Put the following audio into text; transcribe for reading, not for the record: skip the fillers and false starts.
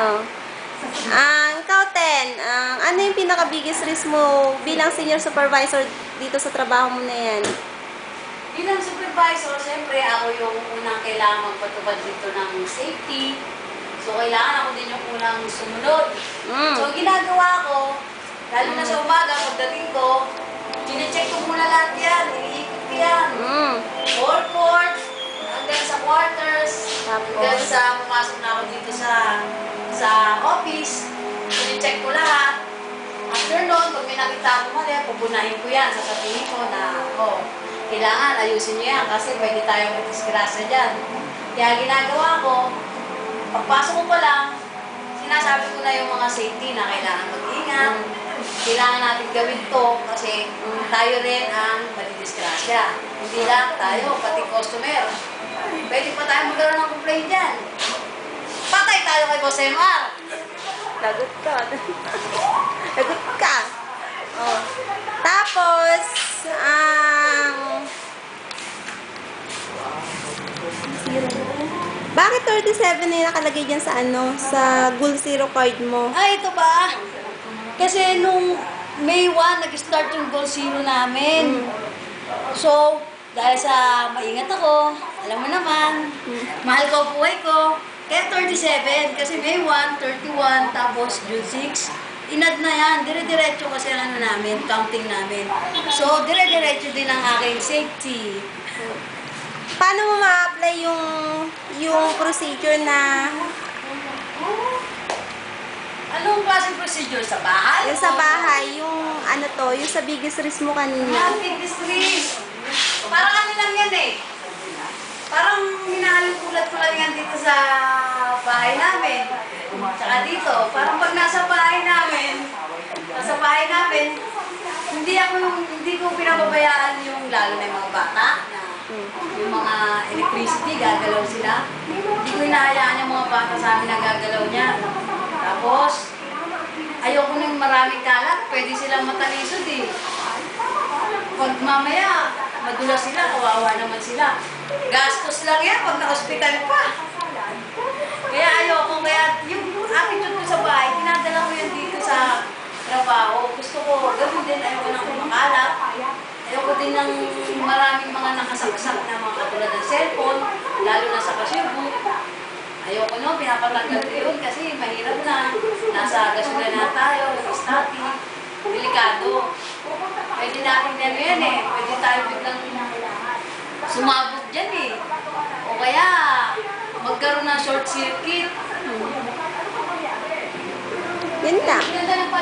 Oh. Ikaw, Ten, ano yung pinaka-biggest risk mo bilang senior supervisor dito sa trabaho mo na yan? Bilang supervisor, siyempre ako yung unang kailangan magpatupad dito ng safety. So, kailangan ako din yung unang sumunod. So, ginagawa ko, lalo na sa umaga, pagdating ko, chinecheck ko muna lahat yan, iniikot ko yan. Forecourt, hanggang sa quarters, hanggang sa pumasok na ako dito sa office, chinecheck ko lahat. After nun, pag may nakita ako mali, pupunahin ko yan, sasabihin ko na, kailangan ayusin nyo yan kasi pwede tayong matisgrasya dyan. Kaya ginagawa ko, pagpasok ko pa lang, sinasabi ko na yung mga safety na kailangan mag-ingat. Kailangan natin gawin to kasi tayo rin ang madidisgrasya. Hindi lang tayo, pati customer. Pwede pa tayo magkaroon ng complaint dyan. Patay tayo kay Boss MR. Lagot ka. Lagot ka. Oh. Tapos, bakit 37 na yung nakalagay dyan sa sa Goal Zero card mo? Ay, ito ba? Kasi nung May 1, nag-start yung Goal Zero namin. So, dahil sa maingat ako, alam mo naman, mahal ko ang buhay ko, kaya 37, kasi May 1, 31, tapos June 6, inad na yan, dire-diretso kasi ang namin, counting namin. So, dire-diretso din ang aking safety. Paano mo ma-apply yung procedure na Anong klaseng procedure? Sa bahay? yung sa bahay, yung yung sa biggest risk mo kanina? Yan, biggest risk. Parang ano lang yan eh. Parang minahalikulat ko lang yan dito sa bahay namin. Tsaka dito, parang pag nasa bahay namin, hindi ko pinababayaan yung lalo na yung mga bata, yung mga electricity, gagalaw sila. Hindi ko hinahayaan yung mga bata sa amin na gagalaw niya. Tapos, ayoko nang maraming kalat, pwede silang matalisod eh. Pag mamaya, madula sila, kawawa naman sila. Gastos lang yan pag na-hospital pa. Kaya ayoko, kaya yung attitude ko sa bahay, dinadala ko yan dito sa trabaho. Gusto ko, gawin din, ayoko nang kumakalat. Ayoko din ng maraming mga nakasaksak na mga katulad ng cellphone, lalo na sa kasibo. Ayoko no, pinapatanggal ko yun kasi mahirap na. Nasa gasulan na tayo, static, delikado. Pwede natin yan eh, pwede tayo biglang sumabog dyan eh. O kaya, magkaroon ng short circuit. Yun lang. Ganda ng